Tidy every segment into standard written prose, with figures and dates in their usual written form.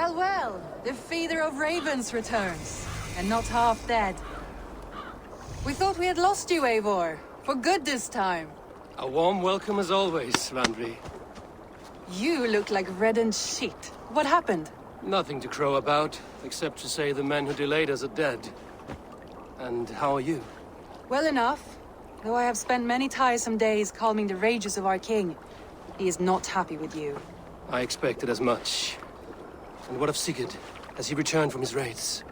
Well, well, the feeder of ravens returns, and not half dead. We thought we had lost you, Eivor, for good this time. A warm welcome as always, Svanri. You look like reddened sheet. What happened? Nothing to crow about, except to say the men who delayed us are dead. And how are you? Well enough, though I have spent many tiresome days calming the rages of our king. He is not happy with you. I expected as much. And what of Sigurd? Has he returned from his raids?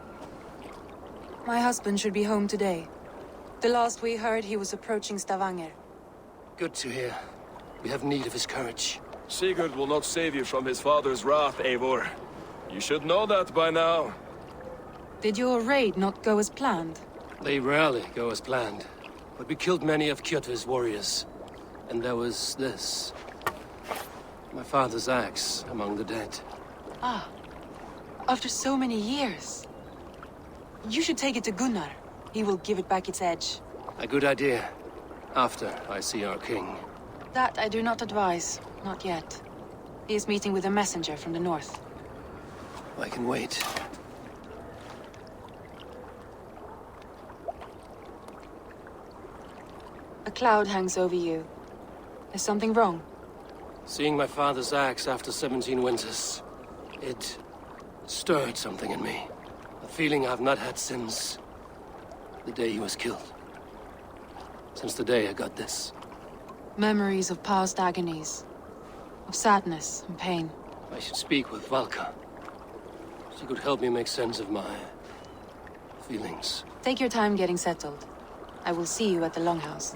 My husband should be home today. The last we heard, he was approaching Stavanger. Good to hear. We have need of his courage. Sigurd will not save you from his father's wrath, Eivor. You should know that by now. Did your raid not go as planned? They rarely go as planned. But we killed many of Kjotve's warriors. And there was this. My father's axe among the dead. Ah. After so many years. You should take it to Gunnar. He will give it back its edge. A good idea. After I see our king. That I do not advise. Not yet. He is meeting with a messenger from the north. I can wait. A cloud hangs over you. Is something wrong? Seeing my father's axe after 17 winters, it stirred something in me. A feeling I've not had since the day he was killed. Since the day I got this. Memories of past agonies. Of sadness and pain. I should speak with Valka. She could help me make sense of my feelings. Take your time getting settled. I will see you at the Longhouse.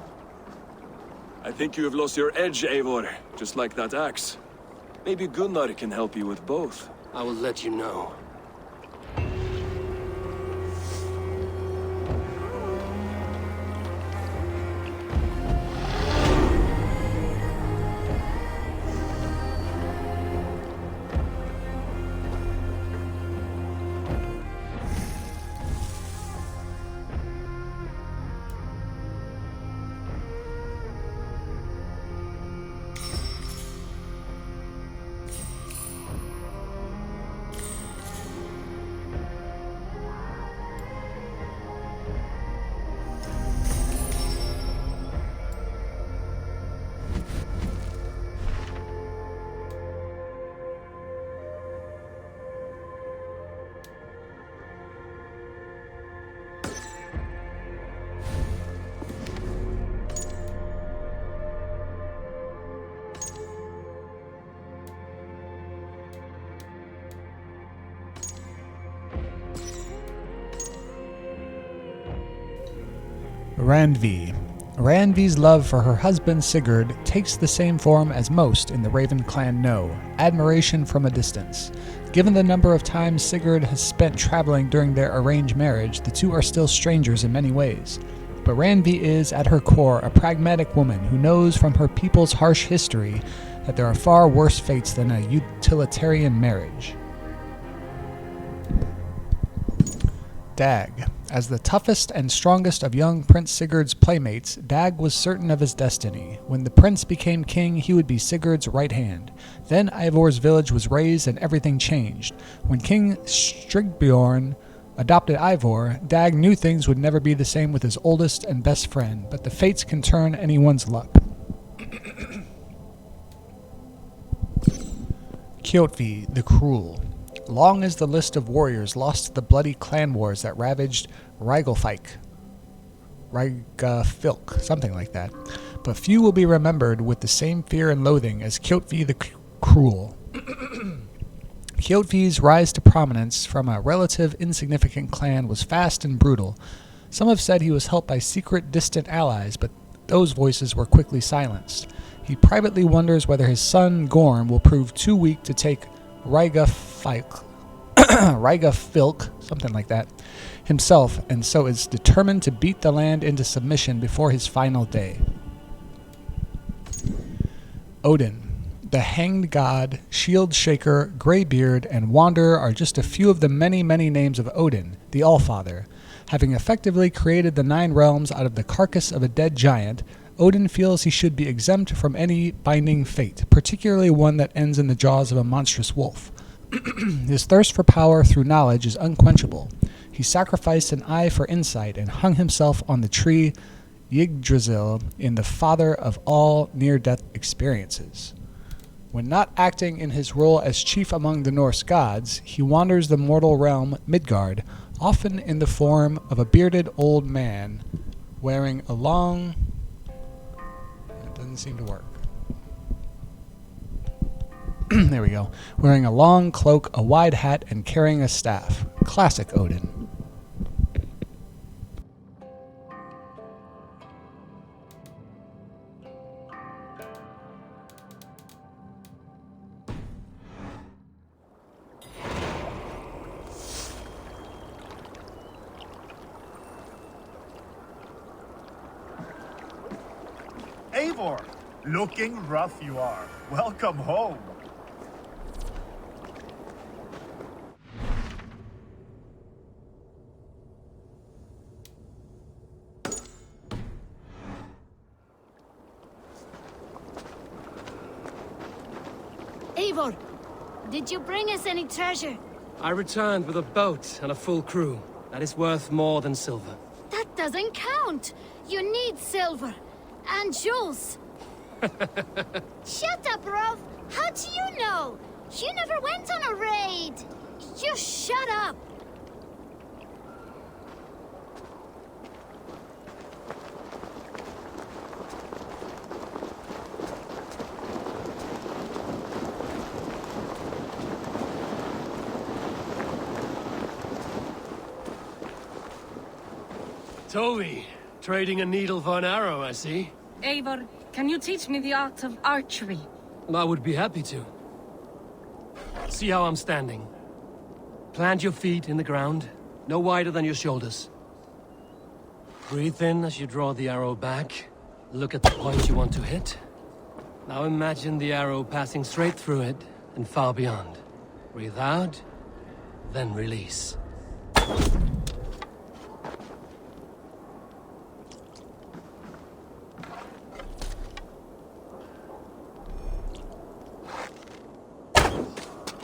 I think you have lost your edge, Eivor, just like that axe. Maybe Gunnar can help you with both. I will let you know. Randvi. Randvi's love for her husband Sigurd takes the same form as most in the Raven clan know, admiration from a distance. Given the number of times Sigurd has spent traveling during their arranged marriage, the two are still strangers in many ways. But Randvi is, at her core, a pragmatic woman who knows from her people's harsh history that there are far worse fates than a utilitarian marriage. Dag. As the toughest and strongest of young Prince Sigurd's playmates, Dag was certain of his destiny. When the prince became king, he would be Sigurd's right hand. Then Eivor's village was razed and everything changed. When King Strigbjorn adopted Eivor, Dag knew things would never be the same with his oldest and best friend, but the fates can turn anyone's luck. Kjotve, the Cruel. Long is the list of warriors lost to the bloody clan wars that ravaged Rygelfike. Rygafilk, something like that. But few will be remembered with the same fear and loathing as Kjotve the Cruel. Kjotve's rise to prominence from a relative insignificant clan was fast and brutal. Some have said he was helped by secret distant allies, but those voices were quickly silenced. He privately wonders whether his son Gorm will prove too weak to take Rygafilk, something like that, himself, and so is determined to beat the land into submission before his final day. Odin. The Hanged God, Shield Shaker, Greybeard, and Wanderer are just a few of the many, many names of Odin, the Allfather. Having effectively created the 9 realms out of the carcass of a dead giant, Odin feels he should be exempt from any binding fate, particularly one that ends in the jaws of a monstrous wolf. His thirst for power through knowledge is unquenchable. He sacrificed an eye for insight and hung himself on the tree Yggdrasil in the father of all near-death experiences. When not acting in his role as chief among the Norse gods, he wanders the mortal realm Midgard, often in the form of a bearded old man wearing a long... It doesn't seem to work. There we go. Wearing a long cloak, a wide hat, and carrying a staff. Classic Odin. Eivor, looking rough you are. Welcome home. Eivor, did you bring us any treasure? I returned with a boat and a full crew. That is worth more than silver. That doesn't count. You need silver. And jewels. Shut up, Rolf. How do you know? You never went on a raid. You shut up. Toby, trading a needle for an arrow, I see. Eivor, can you teach me the art of archery? I would be happy to. See how I'm standing. Plant your feet in the ground, no wider than your shoulders. Breathe in as you draw the arrow back. Look at the point you want to hit. Now imagine the arrow passing straight through it and far beyond. Breathe out, then release.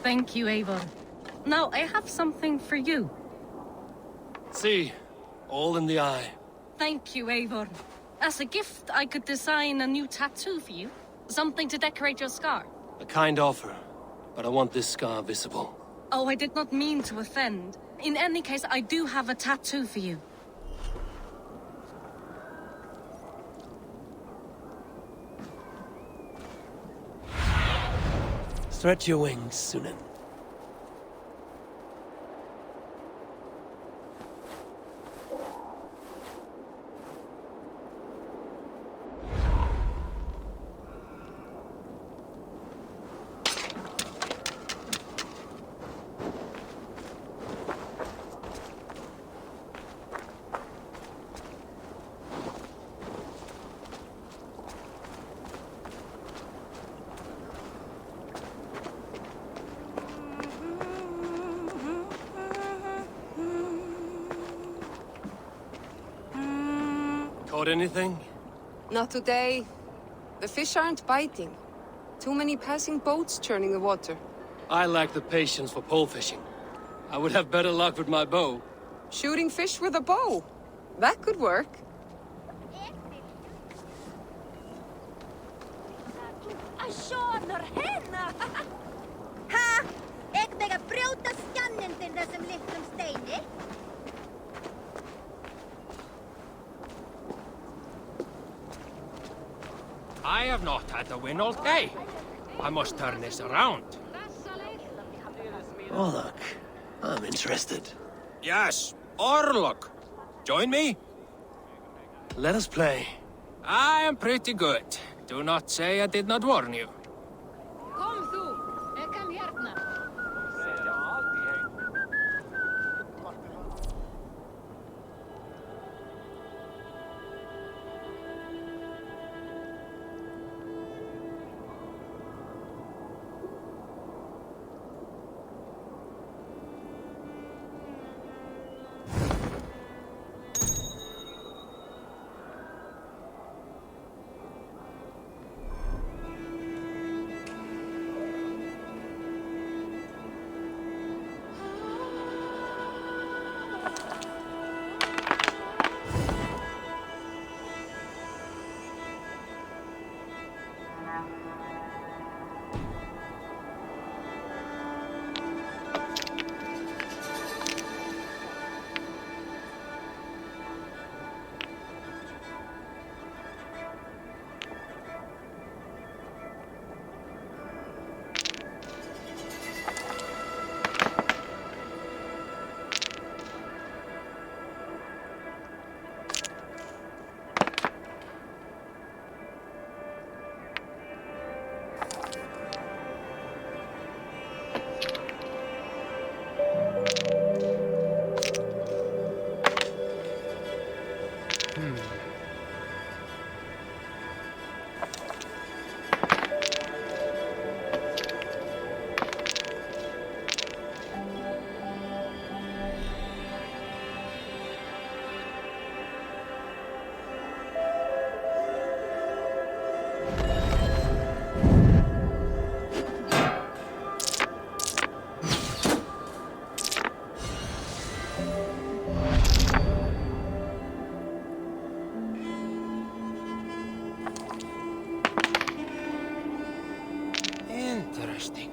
Thank you, Eivor. Now, I have something for you. See, all in the eye. Thank you, Eivor. As a gift, I could design a new tattoo for you. Something to decorate your scar. A kind offer, but I want this scar visible. Oh, I did not mean to offend. In any case, I do have a tattoo for you. Stretch your wings, Sunan. Caught anything? Not today. The fish aren't biting. Too many passing boats churning the water. I lack the patience for pole fishing. I would have better luck with my bow. Shooting fish with a bow. That could work. Ha! Ek mega brjóta skanninn þinn þessum litlum steini. I have not had a win all day. I must turn this around. Oh, look. I'm interested. Yes, Orlok. Join me? Let us play. I am pretty good. Do not say I did not warn you. Kom þú, ek kan hérna. Interesting.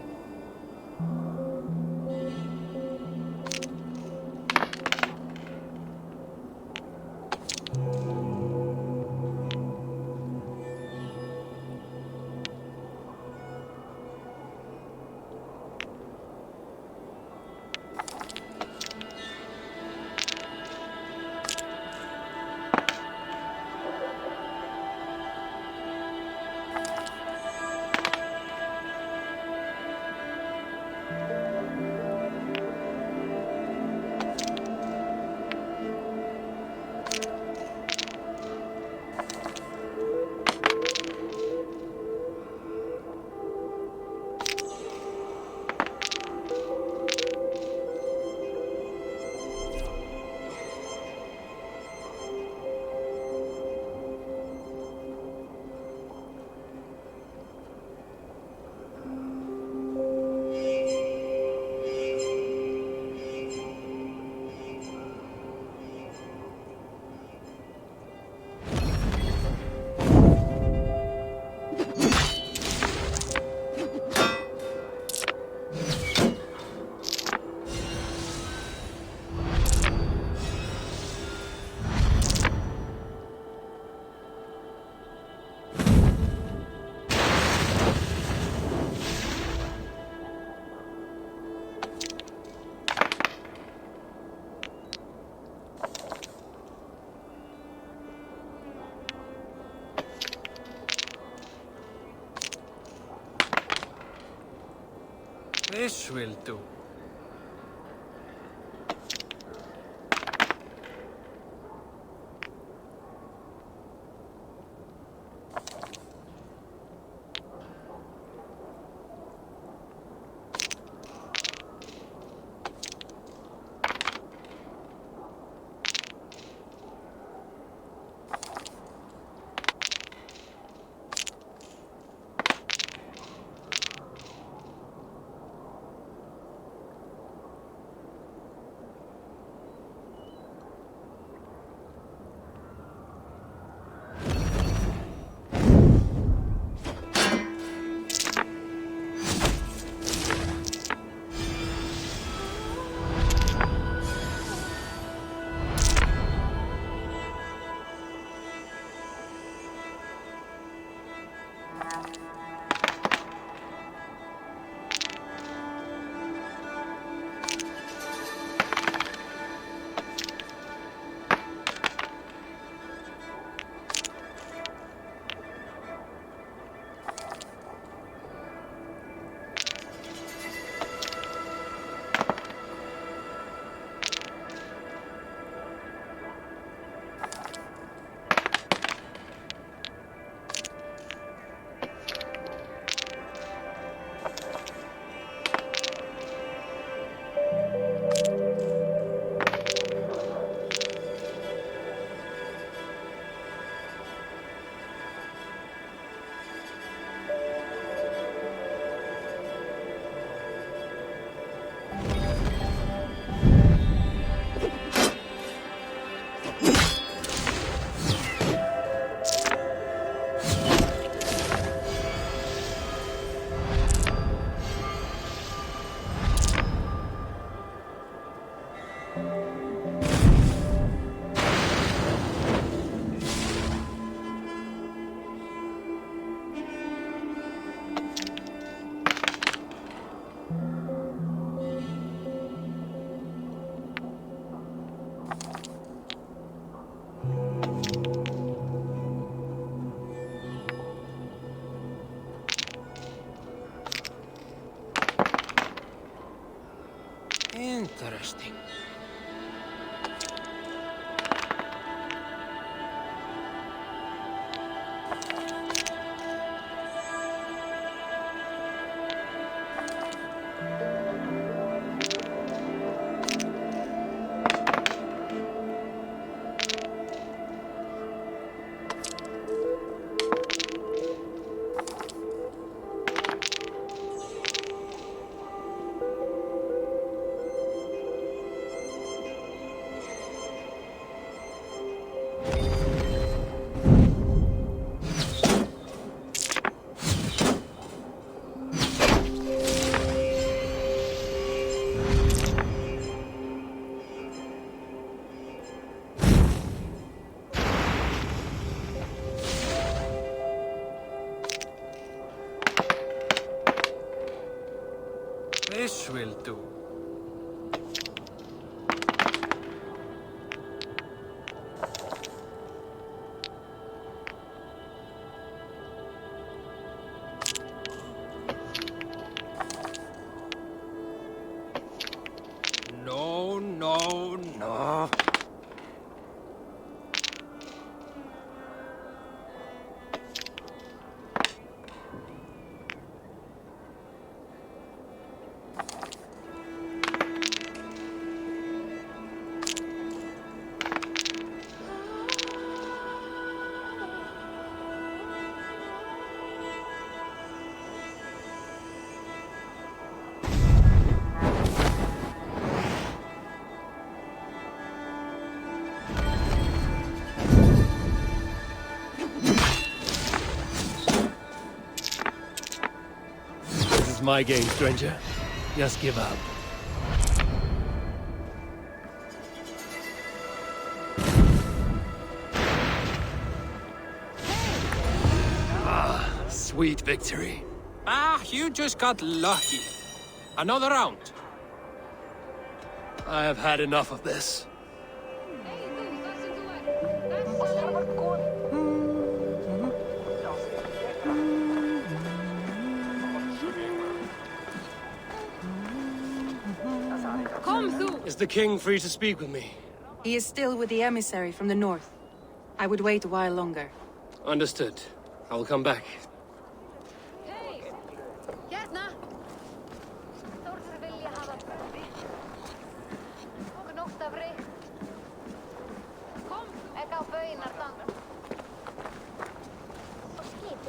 This will do. interesting. This will do. No, no, no. This is my game, stranger. Just give up. Ah, sweet victory. Ah, you just got lucky. Another round. I have had enough of this. Is the king free to speak with me? He is still with the emissary from the north. I would wait a while longer. Understood. I will come back.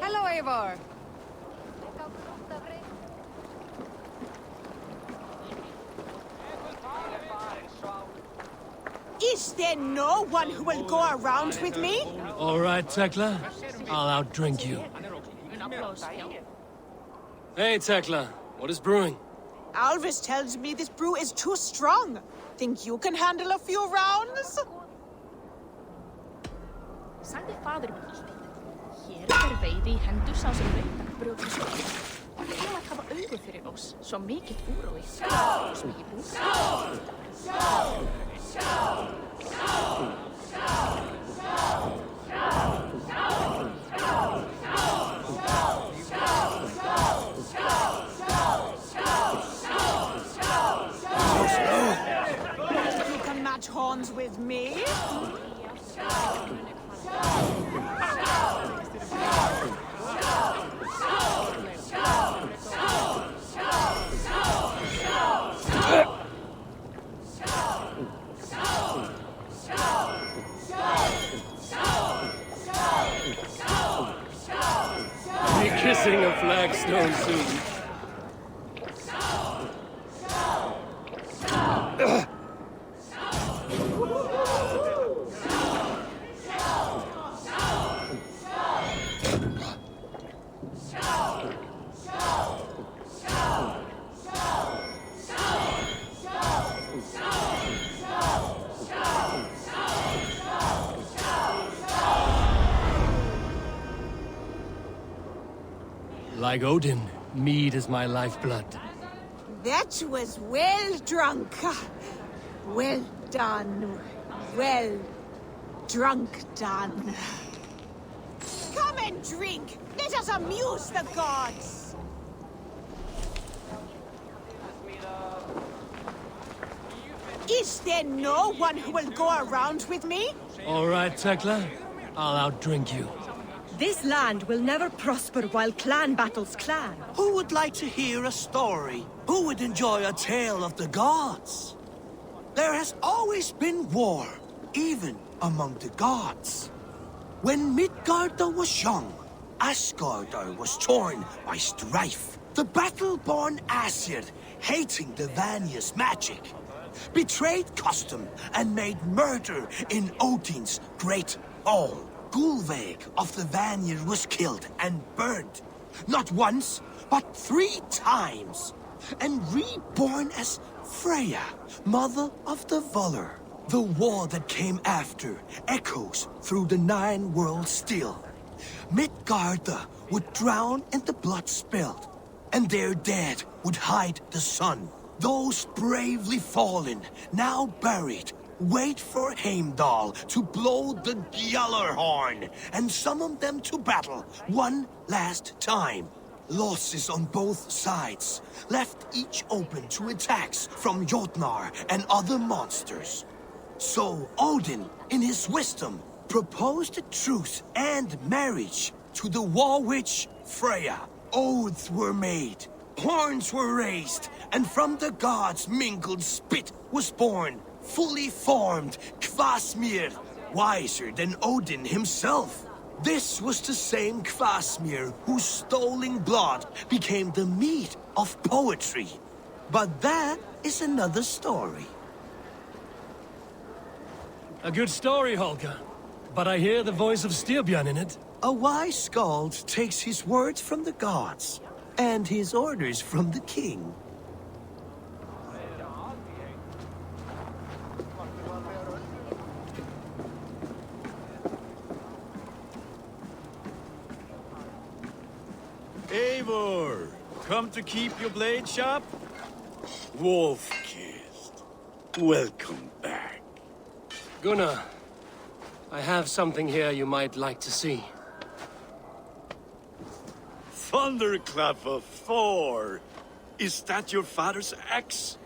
Hello, Eivor. Is there no one who will go around with me? All right, Tekla. I'll outdrink you. Hey, Tekla. What is brewing? Alvis tells me this brew is too strong. Think you can handle a few rounds? Sagði faðir minn. Hér er veiði í hendur sá sem veit að brjóta svo. Og til að hafa augu fyrir oss, svo mikið úrói. Svo mikið búr. You can match horns with me? Be kissing a flagstone soon. Like Odin, mead is my lifeblood. That was well drunk. Well done. Well drunk done. Come and drink. Let us amuse the gods. Is there no one who will go around with me? All right, Tekla. I'll outdrink you. This land will never prosper while clan battles clan. Who would like to hear a story? Who would enjoy a tale of the gods? There has always been war, even among the gods. When Midgarda was young, Asgardr was torn by strife. The battle-born Aesir, hating the Vanya's magic, betrayed custom and made murder in Odin's great hall. Gulveig of the Vanir was killed and burned, not once, but 3 times, and reborn as Freya, mother of the Volur. The war that came after echoes through the 9 worlds still. Midgarda would drown in the blood spilled, and their dead would hide the sun. Those bravely fallen, now buried, wait for Heimdall to blow the Gjallarhorn and summon them to battle one last time. Losses on both sides left each open to attacks from Jotnar and other monsters. So Odin, in his wisdom, proposed a truce and marriage to the war witch Freya. Oaths were made, horns were raised, and from the gods' mingled spit was born, fully formed Kvasmir, wiser than Odin himself. This was the same Kvasmir whose stolen blood became the meat of poetry. But that is another story. A good story, Holger. But I hear the voice of Styrbjörn in it. A wise skald takes his words from the gods, and his orders from the king. Eivor, come to keep your blade sharp? Wolf-kissed, welcome back. Gunnar, I have something here you might like to see. Thunderclap of Thor! Is that your father's axe?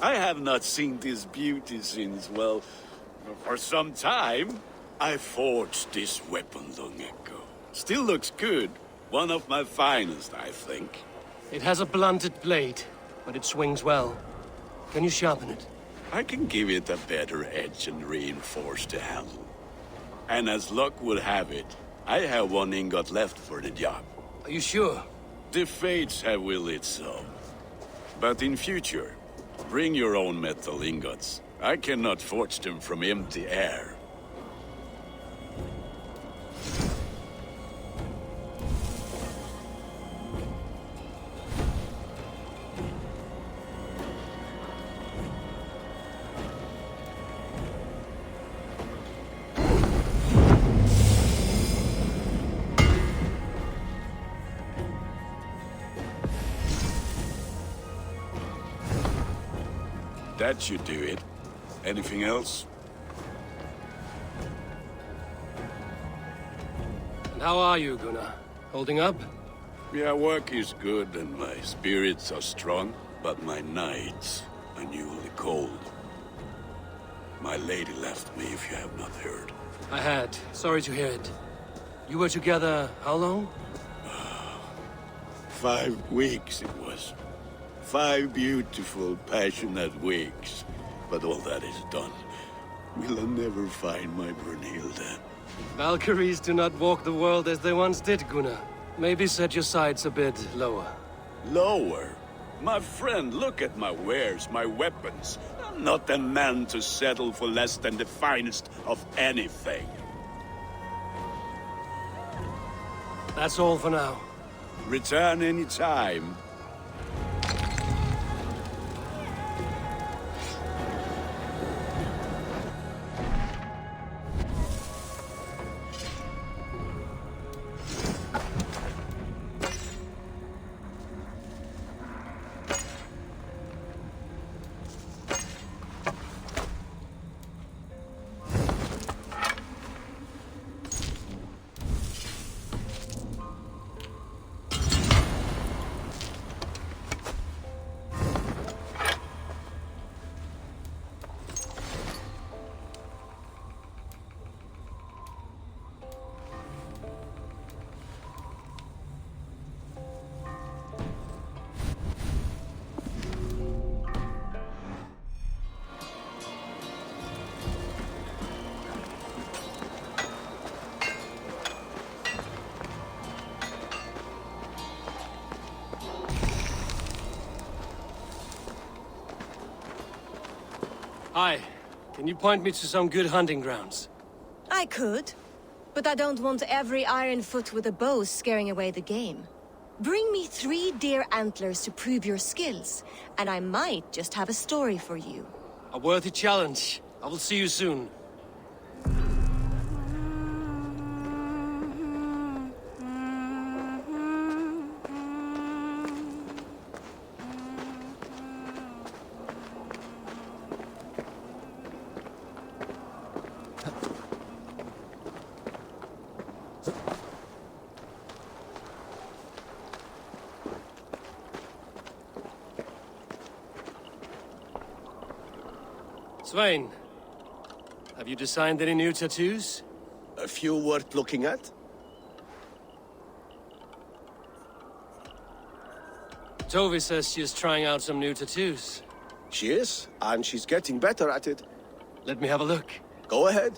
I have not seen this beauty since, well, for some time. I forged this weapon long ago. Still looks good. One of my finest, I think. It has a blunted blade, but it swings well. Can you sharpen it? I can give it a better edge and reinforce the handle. And as luck would have it, I have 1 ingot left for the job. Are you sure? The fates have willed it so. But in future, bring your own metal ingots. I cannot forge them from empty air. That should do it. Anything else? And how are you, Gunnar? Holding up? Yeah, work is good and my spirits are strong, but my nights are newly cold. My lady left me, if you have not heard. I had. Sorry to hear it. You were together how long? 5 weeks it was. 5 beautiful, passionate weeks. But all that is done. Will I never find my Brunhilde? Valkyries do not walk the world as they once did, Gunnar. Maybe set your sights a bit lower. Lower? My friend, look at my wares, my weapons. I'm not a man to settle for less than the finest of anything. That's all for now. Return any time. Hi. Can you point me to some good hunting grounds? I could, but I don't want every iron foot with a bow scaring away the game. Bring me 3 deer antlers to prove your skills, and I might just have a story for you. A worthy challenge. I will see you soon. Svein, have you designed any new tattoos? A few worth looking at? Tovi says she is trying out some new tattoos. She is, and she's getting better at it. Let me have a look. Go ahead.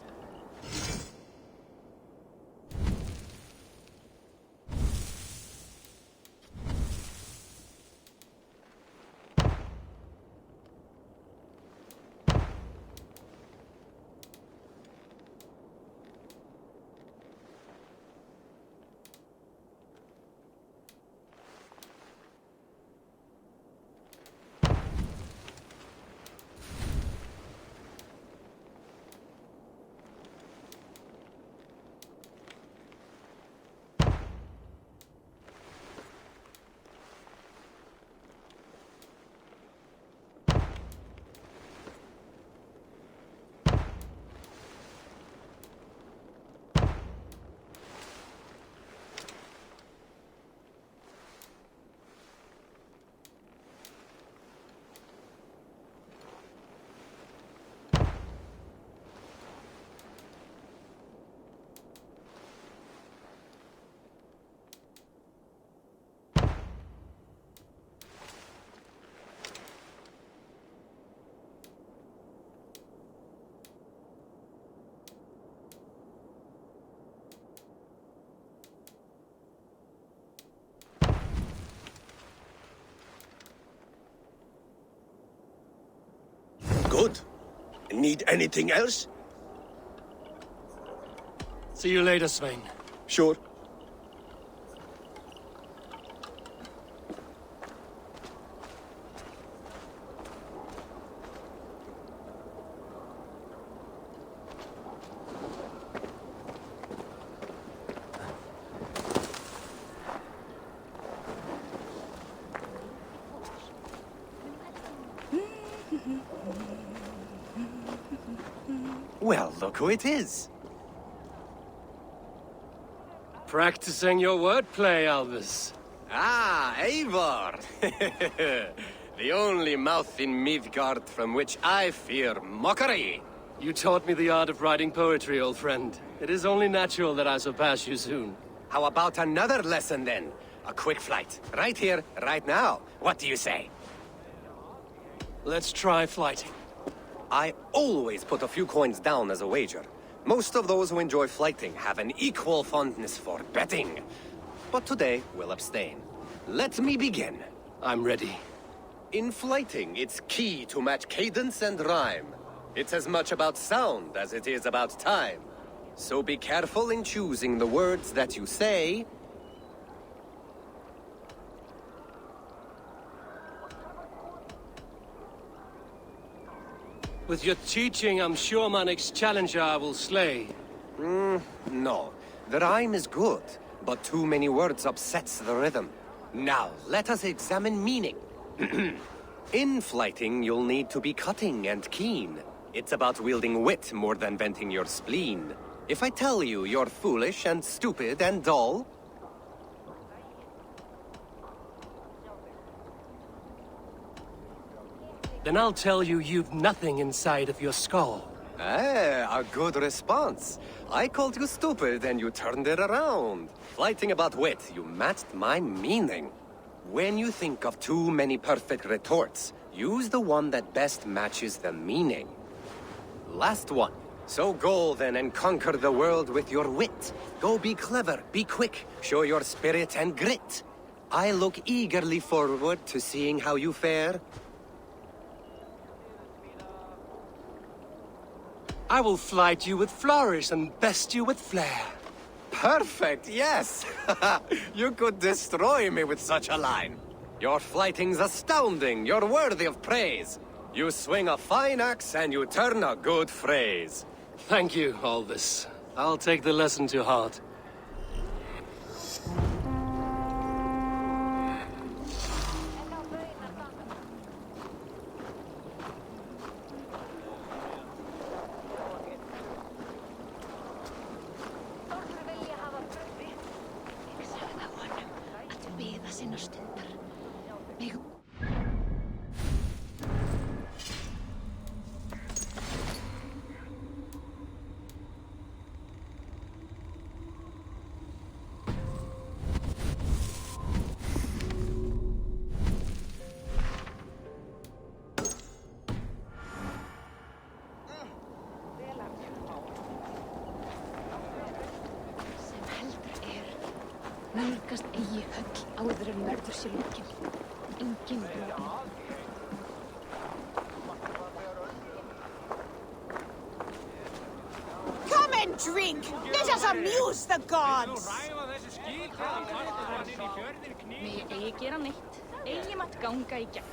Good. Need anything else? See you later, Svein. Sure. Well, look who it is. Practicing your wordplay, Albus. Ah, Eivor! The only mouth in Midgard from which I fear mockery. You taught me the art of writing poetry, old friend. It is only natural that I surpass you soon. How about another lesson then? A quick flight. Right here, right now. What do you say? Let's try flighting. I always put a few coins down as a wager. Most of those who enjoy flighting have an equal fondness for betting. But today, we'll abstain. Let me begin. I'm ready. In flighting, it's key to match cadence and rhyme. It's as much about sound as it is about time. So be careful in choosing the words that you say. With your teaching, I'm sure my next challenger I will slay. No. The rhyme is good, but too many words upsets the rhythm. Now, let us examine meaning. In flighting, you'll need to be cutting and keen. It's about wielding wit more than venting your spleen. If I tell you you're foolish and stupid and dull, then I'll tell you you've nothing inside of your skull. a good response. I called you stupid and you turned it around. Flighting about wit, you matched my meaning. When you think of too many perfect retorts, use the one that best matches the meaning. Last one. So go then and conquer the world with your wit. Go be clever, be quick, show your spirit and grit. I look eagerly forward to seeing how you fare. I will flight you with flourish and best you with flair. Perfect, yes! You could destroy me with such a line. Your flighting's astounding. You're worthy of praise. You swing a fine axe and you turn a good phrase. Thank you, Alvis. I'll take the lesson to heart. Nálgast eigi höll áður en verður sér lokinn. Engin vopn. Come and drink! Let us amuse the gods! Megi eigi gera neitt. Eigi mátt ganga í gegn.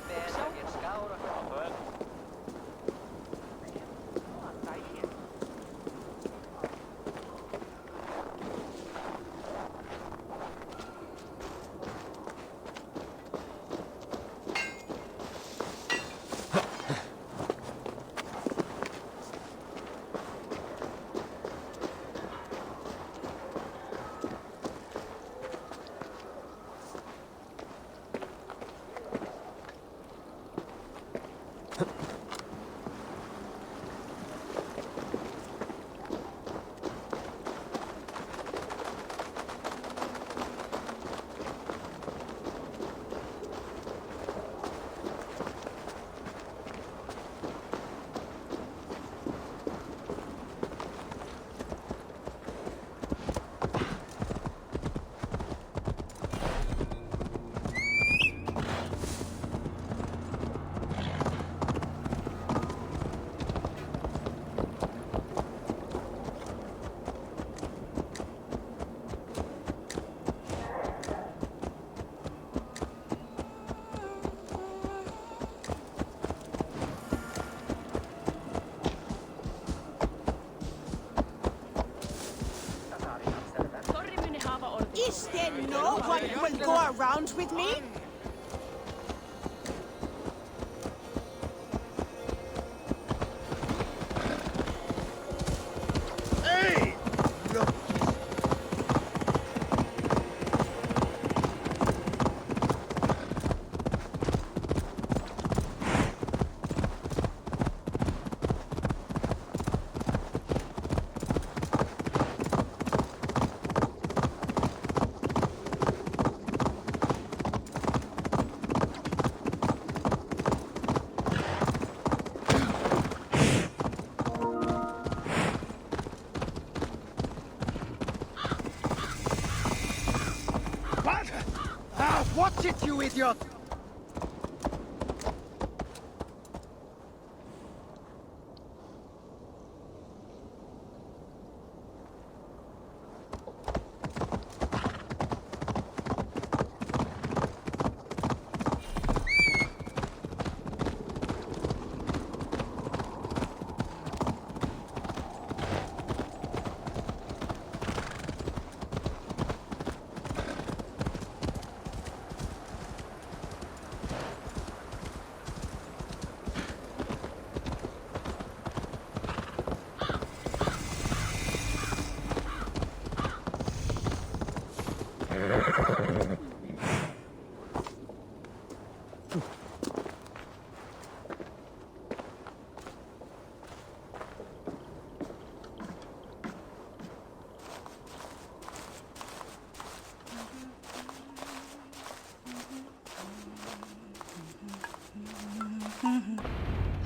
Is there no one who will go around with me? Hey! No. Watch it, you idiot!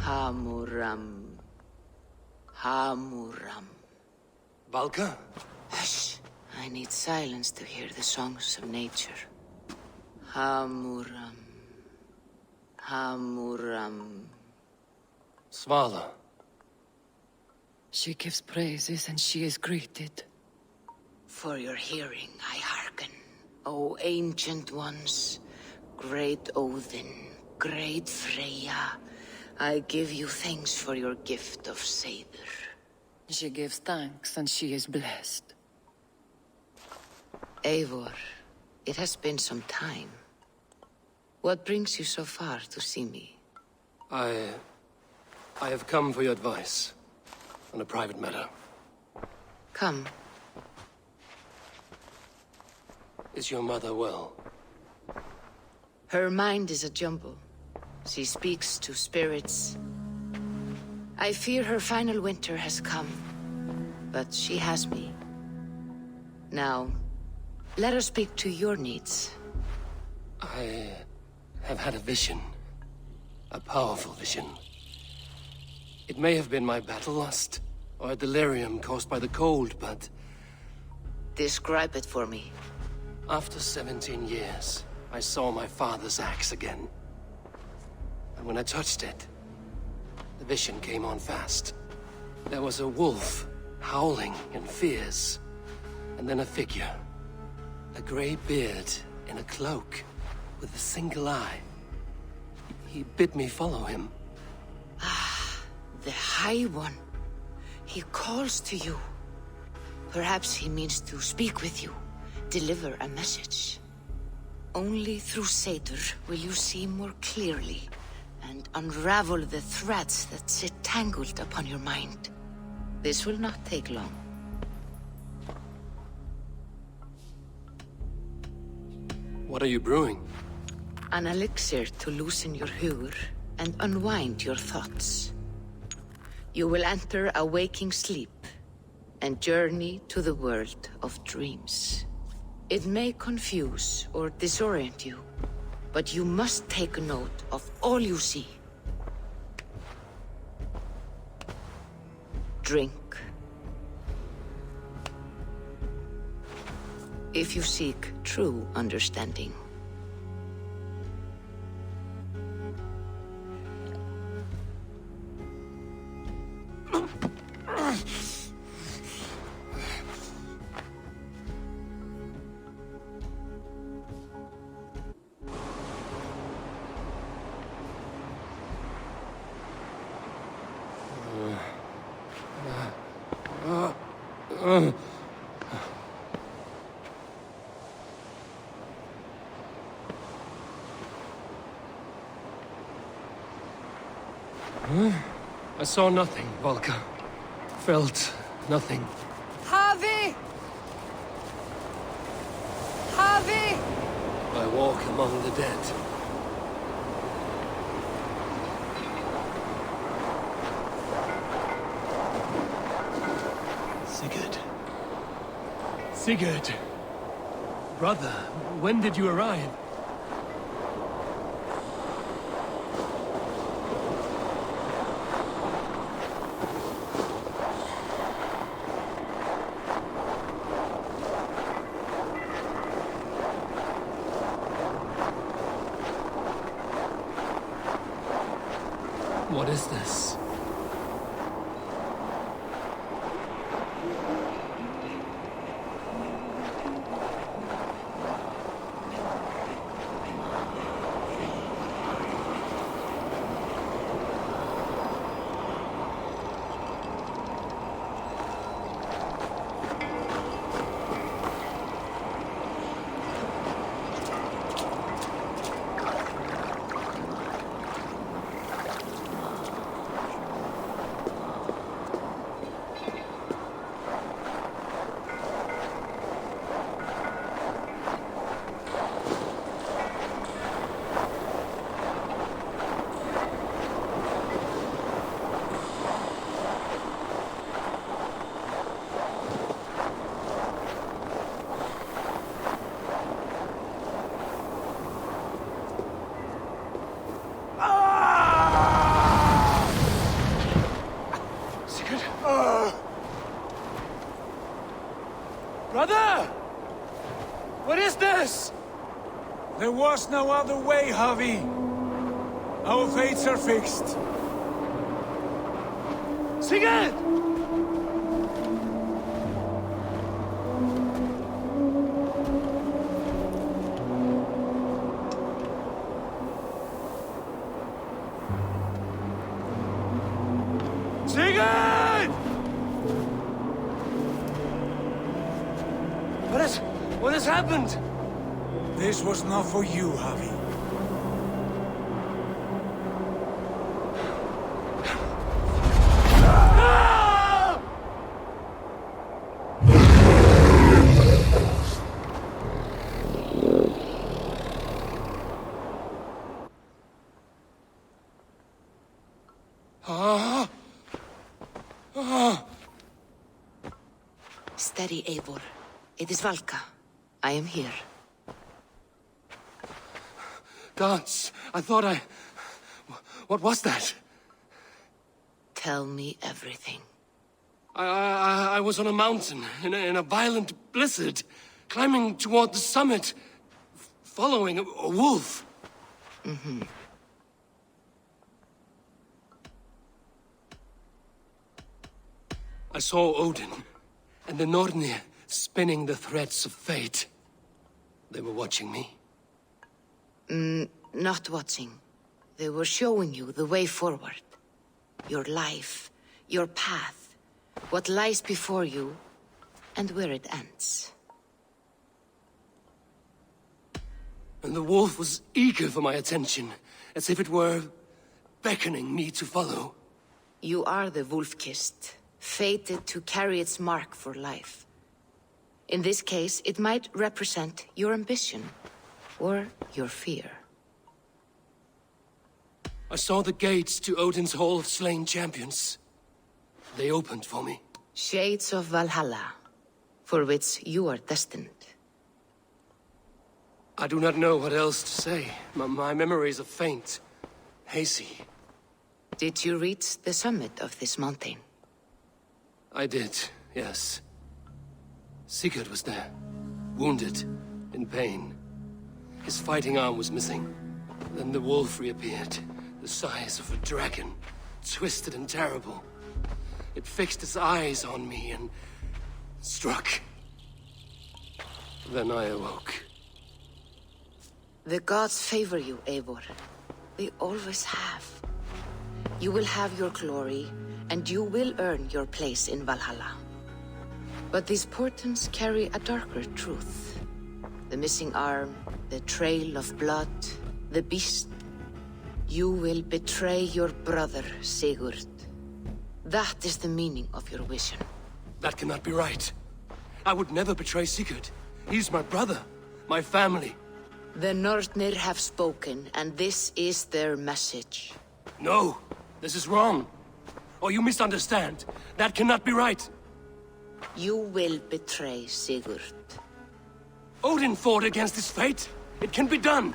Hamuram. Hamuram. Valka? Hush. I need silence to hear the songs of nature. Hamuram. Hamuram. Svala. She gives praises and she is greeted. For your hearing I hearken, O ancient ones, great Odin, great Freya. I give you thanks for your gift of Seiður. She gives thanks and she is blessed. Eivor, it has been some time. What brings you so far to see me? I have come for your advice on a private matter. Come. Is your mother well? Her mind is a jumble. She speaks to spirits. I fear her final winter has come, but she has me. Now, let her speak to your needs. I have had a vision. A powerful vision. It may have been my battle lust, or a delirium caused by the cold, but... Describe it for me. After 17 years, I saw my father's axe again. And when I touched it, the vision came on fast. There was a wolf, howling and fierce, and then a figure. A grey beard in a cloak, with a single eye. He bid me follow him. Ah, the High One. He calls to you. Perhaps he means to speak with you, deliver a message. Only through Seiður will you see more clearly and unravel the threads that sit tangled upon your mind. This will not take long. What are you brewing? An elixir to loosen your hugur and unwind your thoughts. You will enter a waking sleep and journey to the world of dreams. It may confuse or disorient you, but you must take note of all you see. Drink. If you seek true understanding. I saw nothing, Volka. Felt nothing. Havi! Havi! I walk among the dead. Sigurd. Sigurd! Brother, when did you arrive? What is this? Brother! What is this? There was no other way, Javi. Our fates are fixed. Sigurd! happened? This was not for you, Javi. Steady, Eivor. It is Valka. I am here. Gods, I thought I... What was that? Tell me everything. I was on a mountain, in a violent blizzard, climbing toward the summit, following a wolf. Mm-hmm. I saw Odin, and the Nornir spinning the threads of fate. They were watching me. Not watching. They were showing you the way forward. Your life, your path, what lies before you, and where it ends. And the wolf was eager for my attention, as if it were beckoning me to follow. You are the wolf-kissed, fated to carry its mark for life. In this case, it might represent your ambition, or your fear. I saw the gates to Odin's Hall of Slain Champions. They opened for me. Shades of Valhalla, for which you are destined. I do not know what else to say. My memories are faint, hazy. Did you reach the summit of this mountain? I did, yes. Sigurd was there, wounded, in pain. His fighting arm was missing. Then the wolf reappeared, the size of a dragon, twisted and terrible. It fixed its eyes on me and struck. Then I awoke. The gods favor you, Eivor. They always have. You will have your glory, and you will earn your place in Valhalla. But these portents carry a darker truth. The missing arm, the trail of blood, the beast. You will betray your brother, Sigurd. That is the meaning of your vision. That cannot be right. I would never betray Sigurd. He's my brother, my family. The Nornir have spoken, and this is their message. No, this is wrong. Or you misunderstand. That cannot be right. You will betray Sigurd. Odin fought against his fate. It can be done.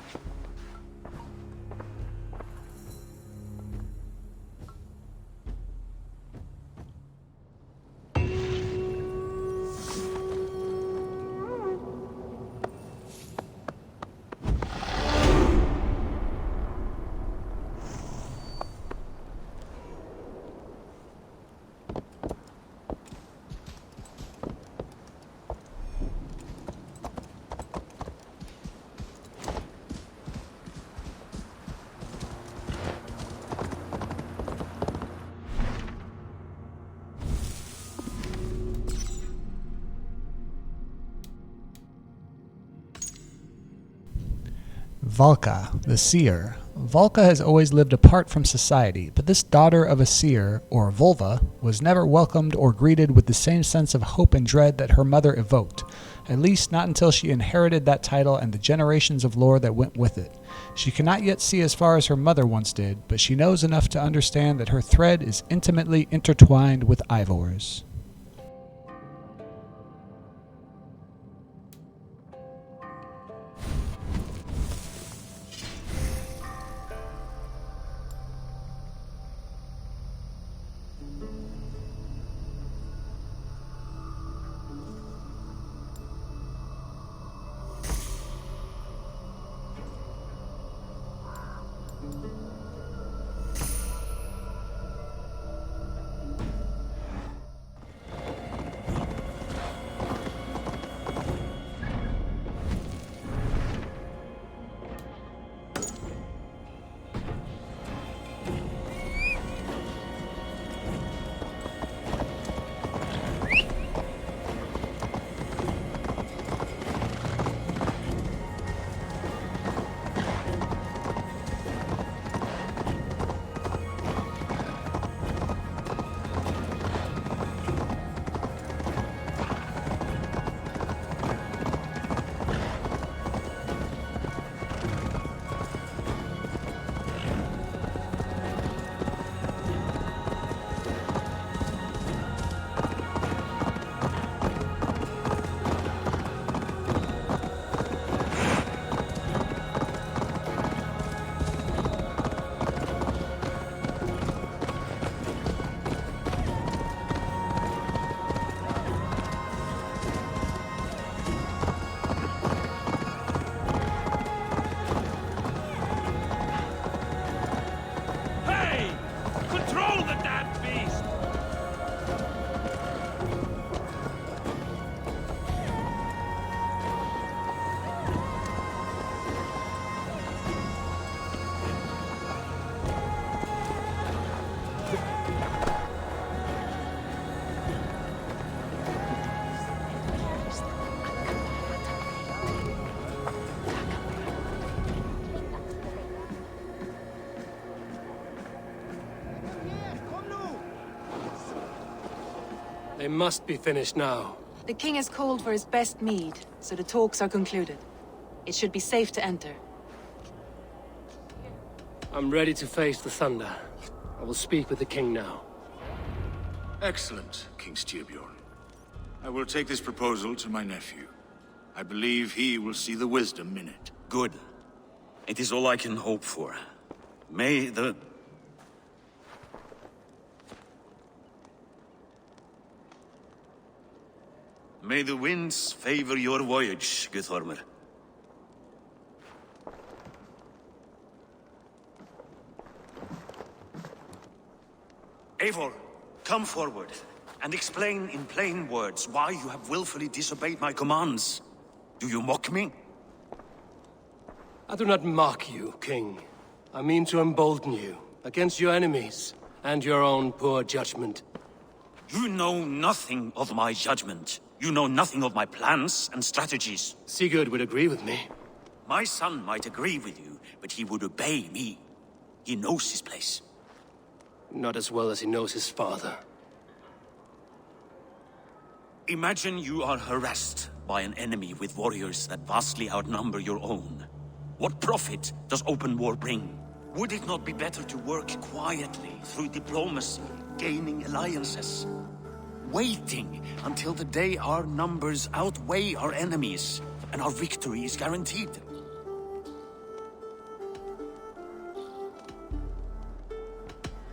Valka, the seer. Valka has always lived apart from society, but this daughter of a seer, or vulva, was never welcomed or greeted with the same sense of hope and dread that her mother evoked, at least not until she inherited that title and the generations of lore that went with it. She cannot yet see as far as her mother once did, but she knows enough to understand that her thread is intimately intertwined with Ivor's. They must be finished now. The king has called for his best mead, so the talks are concluded. It should be safe to enter. I'm ready to face the thunder. I will speak with the king now. Excellent, King Styrbjorn. I will take this proposal to my nephew. I believe he will see the wisdom in it. Good. It is all I can hope for. May the... May the winds favor your voyage, Guthormer. Eivor, come forward, and explain in plain words why you have willfully disobeyed my commands. Do you mock me? I do not mock you, King. I mean to embolden you against your enemies and your own poor judgment. You know nothing of my judgment. You know nothing of my plans and strategies. Sigurd would agree with me. My son might agree with you, but he would obey me. He knows his place. Not as well as he knows his father. Imagine you are harassed by an enemy with warriors that vastly outnumber your own. What profit does open war bring? Would it not be better to work quietly through diplomacy, gaining alliances? Waiting until the day our numbers outweigh our enemies and our victory is guaranteed.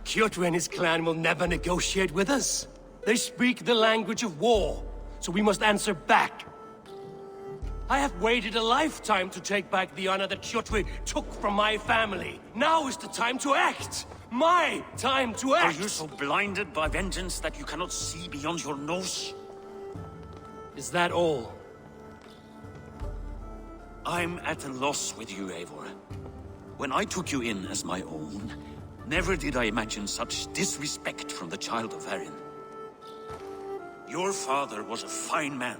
Kjotve and his clan will never negotiate with us. They speak the language of war, so we must answer back. I have waited a lifetime to take back the honor that Kjotve took from my family. Now is the time to act! My time to act! Are you so blinded by vengeance that you cannot see beyond your nose? Is that all? I'm at a loss with you, Eivor. When I took you in as my own, never did I imagine such disrespect from the child of Varin. Your father was a fine man.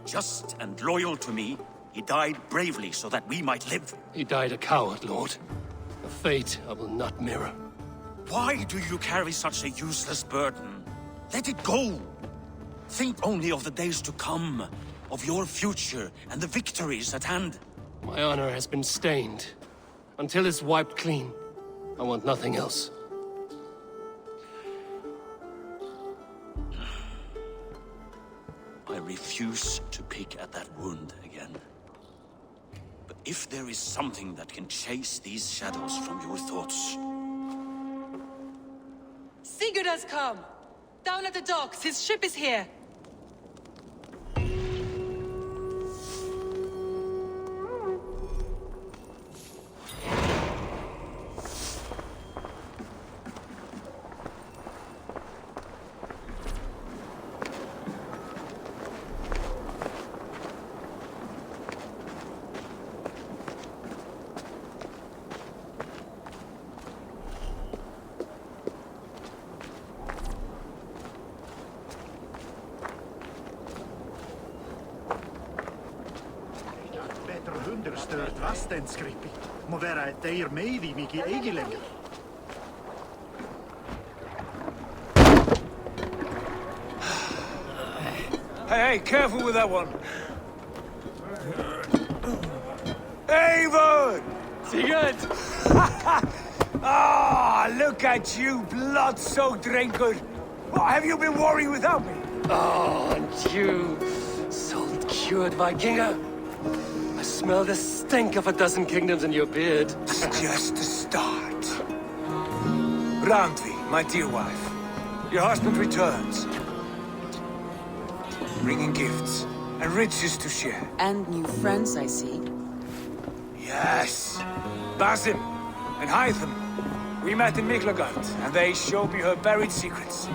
Just and loyal to me, he died bravely so that we might live. He died a coward, Lord. A fate I will not mirror. Why do you carry such a useless burden? Let it go! Think only of the days to come, of your future and the victories at hand. My honor has been stained. Until it's wiped clean, I want nothing else. I refuse to pick at that wound again. But if there is something that can chase these shadows from your thoughts... Sigurd has come! Down at the docks, his ship is here! Understört vastenskripi. Må være et deir meidi miki eigilenger. Hey, careful with that one. Eivor! Sigurd! Ah, look at you, blood-soaked drinkard. What have you been worrying without me? Oh, and you, salt-cured Vikinger. I smell the stink of a dozen kingdoms in your beard. It's just the start. Randvi, my dear wife, your husband returns. Bringing gifts and riches to share. And new friends, I see. Yes. Basim and Hytham. We met in Miklagard, and they showed me her buried secrets.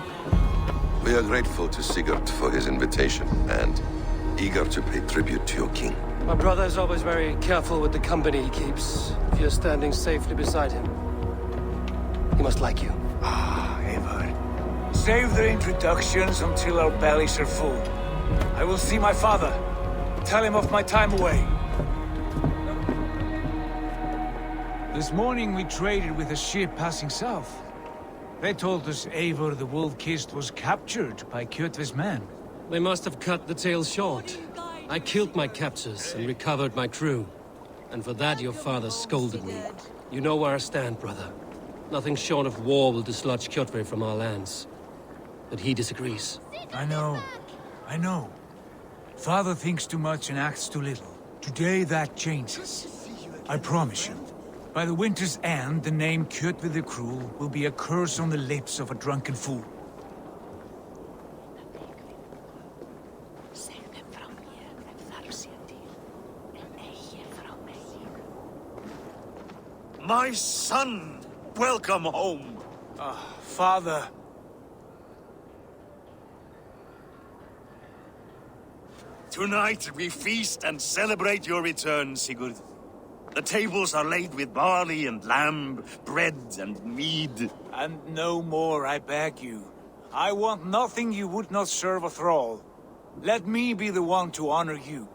We are grateful to Sigurd for his invitation, and eager to pay tribute to your king. My brother is always very careful with the company he keeps. If you're standing safely beside him, he must like you. Ah, Eivor. Save their introductions until our bellies are full. I will see my father. Tell him of my time away. This morning we traded with a ship passing south. They told us Eivor the Wolf-Kissed was captured by Kjotve's men. They must have cut the tale short. I killed my captors and recovered my crew. And for that your father scolded me. You know where I stand, brother. Nothing short of war will dislodge Kjotve from our lands. But he disagrees. I know. Father thinks too much and acts too little. Today that changes. I promise you. By the winter's end, the name Kjotve the Cruel will be a curse on the lips of a drunken fool. My son! Welcome home! Father. Tonight we feast and celebrate your return, Sigurd. The tables are laid with barley and lamb, bread and mead. And no more, I beg you. I want nothing you would not serve a thrall. Let me be the one to honor you.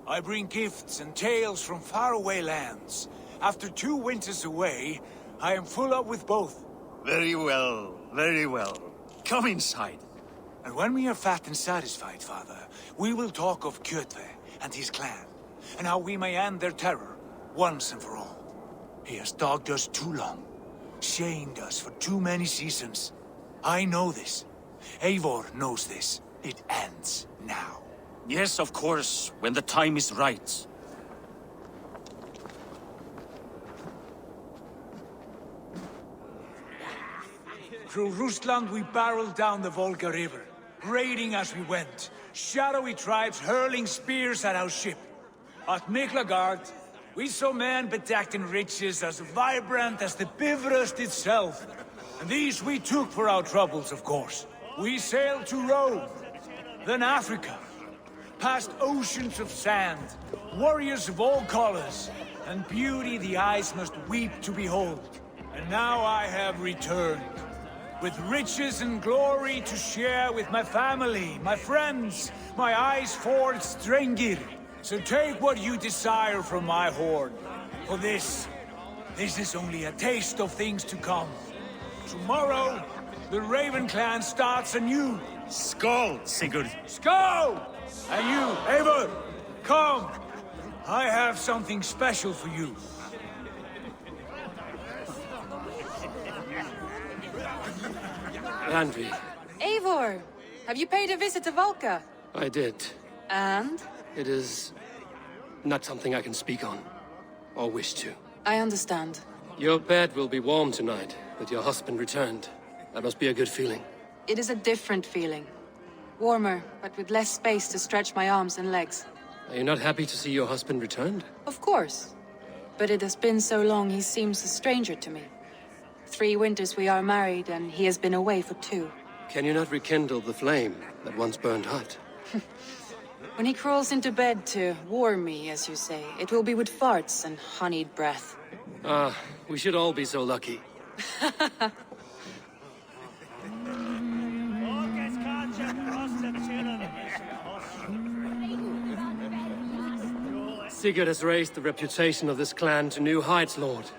I bring gifts and tales from faraway lands. After 2 winters away, I am full up with both. Very well, very well. Come inside. And when we are fat and satisfied, Father, we will talk of Kjotve and his clan, and how we may end their terror, once and for all. He has dogged us too long, shamed us for too many seasons. I know this. Eivor knows this. It ends now. Yes, of course, when the time is right. Through Rusland we barreled down the Volga River, raiding as we went, shadowy tribes hurling spears at our ship. At Miklagard, we saw men bedecked in riches as vibrant as the Bifrost itself. And these we took for our troubles, of course. We sailed to Rome, then Africa, past oceans of sand, warriors of all colors, and beauty the eyes must weep to behold. And now I have returned, with riches and glory to share with my family, my friends, my eyes-forged Strengir. So take what you desire from my hoard. For this is only a taste of things to come. Tomorrow, the Raven clan starts anew. Skål, Sigurd. Skål! And you, Eivor, come. I have something special for you. Andri. Eivor, have you paid a visit to Valka? I did. And? It is not something I can speak on, or wish to. I understand. Your bed will be warm tonight, with your husband returned. That must be a good feeling. It is a different feeling. Warmer, but with less space to stretch my arms and legs. Are you not happy to see your husband returned? Of course. But it has been so long he seems a stranger to me. 3 winters we are married, and he has been away for 2. Can you not rekindle the flame that once burned hot? When he crawls into bed to warm me, as you say, it will be with farts and honeyed breath. Ah, we should all be so lucky. Sigurd has raised the reputation of this clan to new heights, Lord.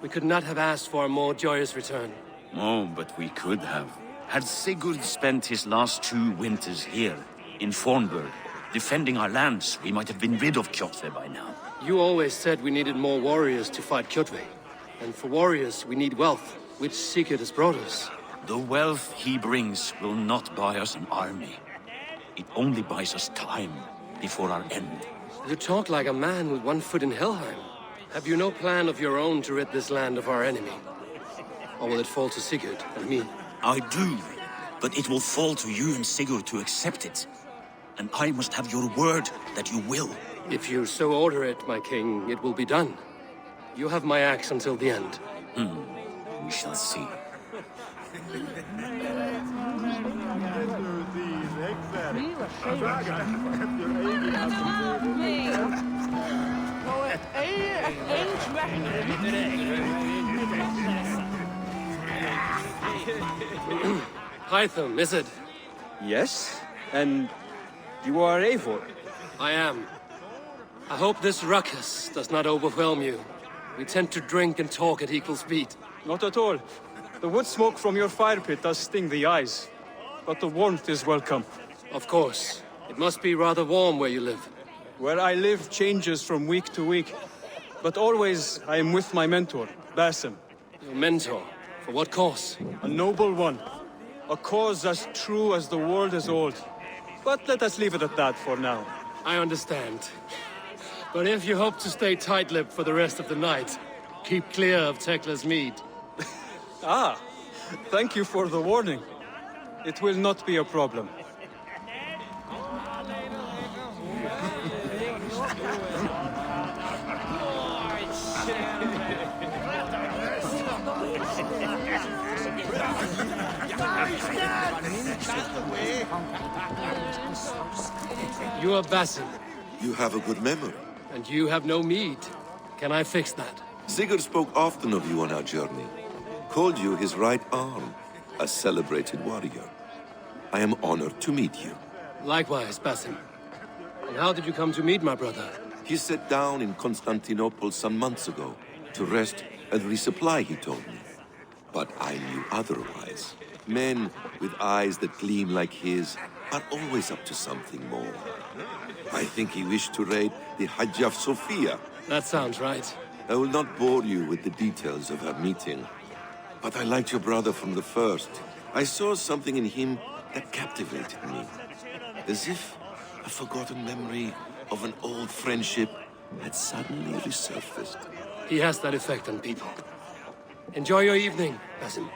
We could not have asked for a more joyous return. Oh, but we could have. Had Sigurd spent his last 2 winters here, in Fornburg, defending our lands, we might have been rid of Kjotve by now. You always said we needed more warriors to fight Kjotve. And for warriors, we need wealth, which Sigurd has brought us. The wealth he brings will not buy us an army. It only buys us time before our end. You talk like a man with 1 foot in Helheim. Have you no plan of your own to rid this land of our enemy? Or will it fall to Sigurd and me? I do, but it will fall to you and Sigurd to accept it. And I must have your word that you will. If you so order it, my king, it will be done. You have my axe until the end. We shall see. Hytham, is it? Yes, and you are Eivor? I am. I hope this ruckus does not overwhelm you. We tend to drink and talk at equal speed. Not at all. The wood smoke from your fire pit does sting the eyes, but the warmth is welcome. Of course. It must be rather warm where you live. Where I live changes from week to week, but always I am with my mentor, Basim. Your mentor? For what cause? A noble one. A cause as true as the world is old. But let us leave it at that for now. I understand. But if you hope to stay tight-lipped for the rest of the night, keep clear of Tekla's mead. Ah, thank you for the warning. It will not be a problem. You are Basim. You have a good memory. And you have no mead. Can I fix that? Sigurd spoke often of you on our journey. Called you his right arm, a celebrated warrior. I am honored to meet you. Likewise, Basim. And how did you come to meet my brother? He sat down in Constantinople some months ago to rest and resupply, he told me. But I knew otherwise. Men with eyes that gleam like his are always up to something more. I think he wished to raid the Hagia Sophia. That sounds right. I will not bore you with the details of our meeting. But I liked your brother from the first. I saw something in him that captivated me. As if a forgotten memory of an old friendship had suddenly resurfaced. He has that effect on people. Enjoy your evening, Basim.